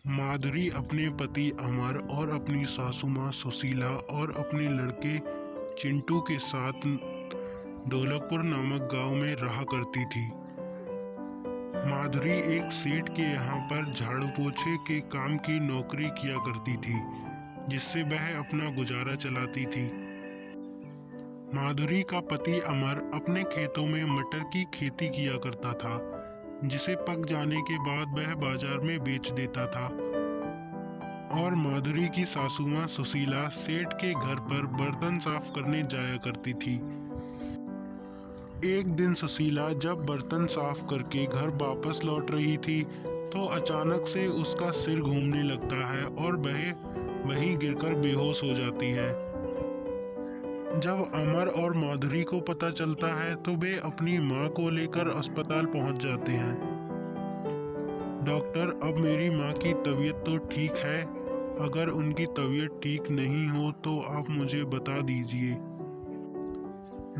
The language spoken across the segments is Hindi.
माधुरी अपने पति अमर और अपनी सासू माँ सुशीला और अपने लड़के चिंटू के साथ ढोलकपुर नामक गांव में रहा करती थी। माधुरी एक सेठ के यहाँ पर झाड़ू पोछे के काम की नौकरी किया करती थी, जिससे वह अपना गुजारा चलाती थी। माधुरी का पति अमर अपने खेतों में मटर की खेती किया करता था, जिसे पक जाने के बाद वह बाजार में बेच देता था। और माधुरी की सासू माँ सुशीला सेठ के घर पर बर्तन साफ करने जाया करती थी। एक दिन सुशीला जब बर्तन साफ करके घर वापस लौट रही थी तो अचानक से उसका सिर घूमने लगता है और वह वहीं गिरकर बेहोश हो जाती है। जब अमर और माधुरी को पता चलता है तो वे अपनी माँ को लेकर अस्पताल पहुंच जाते हैं। डॉक्टर, अब मेरी माँ की तबीयत तो ठीक है, अगर उनकी तबीयत ठीक नहीं हो तो आप मुझे बता दीजिए।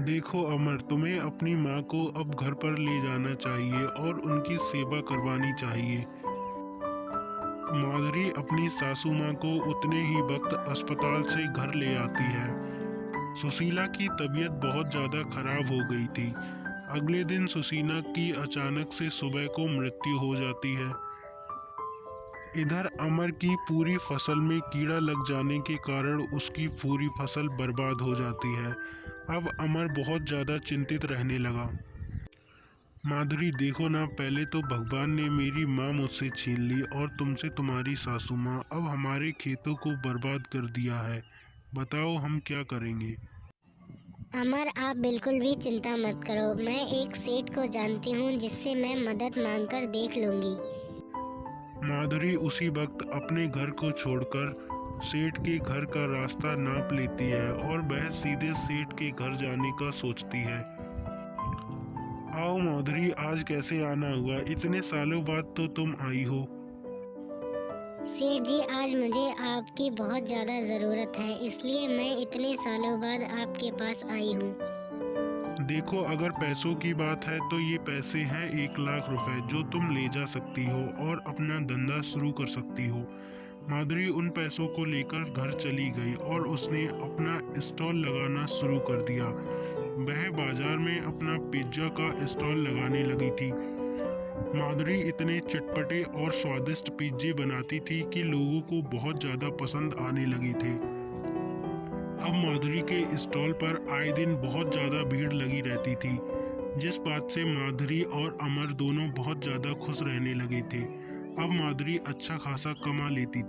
देखो अमर, तुम्हें अपनी माँ को अब घर पर ले जाना चाहिए और उनकी सेवा करवानी चाहिए। माधुरी अपनी सासू माँ को उतने ही वक्त अस्पताल से घर ले आती है। सुशीला की तबीयत बहुत ज़्यादा खराब हो गई थी। अगले दिन सुशीला की अचानक से सुबह को मृत्यु हो जाती है। इधर अमर की पूरी फसल में कीड़ा लग जाने के कारण उसकी पूरी फसल बर्बाद हो जाती है। अब अमर बहुत ज़्यादा चिंतित रहने लगा। माधुरी, देखो ना, पहले तो भगवान ने मेरी माँ मुझसे छीन ली और तुमसे तुम्हारी सासू माँ, अब हमारे खेतों को बर्बाद कर दिया है। बताओ हम क्या करेंगे। अमर, आप बिल्कुल भी चिंता मत करो। मैं एक सेठ को जानती हूँ जिससे मैं मदद मांगकर देख लूँगी। माधुरी उसी वक्त अपने घर को छोड़कर सेठ के घर का रास्ता नाप लेती है और वह सीधे सेठ के घर जाने का सोचती है। आओ माधुरी, आज कैसे आना हुआ? इतने सालों बाद तो तुम आई हो। सेठ जी, आज मुझे आपकी बहुत ज़्यादा ज़रूरत है, इसलिए मैं इतने सालों बाद आपके पास आई हूँ। देखो, अगर पैसों की बात है तो ये पैसे हैं 1 लाख रुपए, जो तुम ले जा सकती हो और अपना धंधा शुरू कर सकती हो। माधुरी उन पैसों को लेकर घर चली गई और उसने अपना स्टॉल लगाना शुरू कर दिया। वह बाजार में अपना पिज्ज़ा का स्टॉल लगाने लगी थी। माधुरी इतने चटपटे और स्वादिष्ट पिज्जे बनाती थी कि लोगों को बहुत ज़्यादा पसंद आने लगे थे। अब माधुरी के स्टॉल पर आए दिन बहुत ज़्यादा भीड़ लगी रहती थी, जिस बात से माधुरी और अमर दोनों बहुत ज़्यादा खुश रहने लगे थे। अब माधुरी अच्छा खासा कमा लेती थी।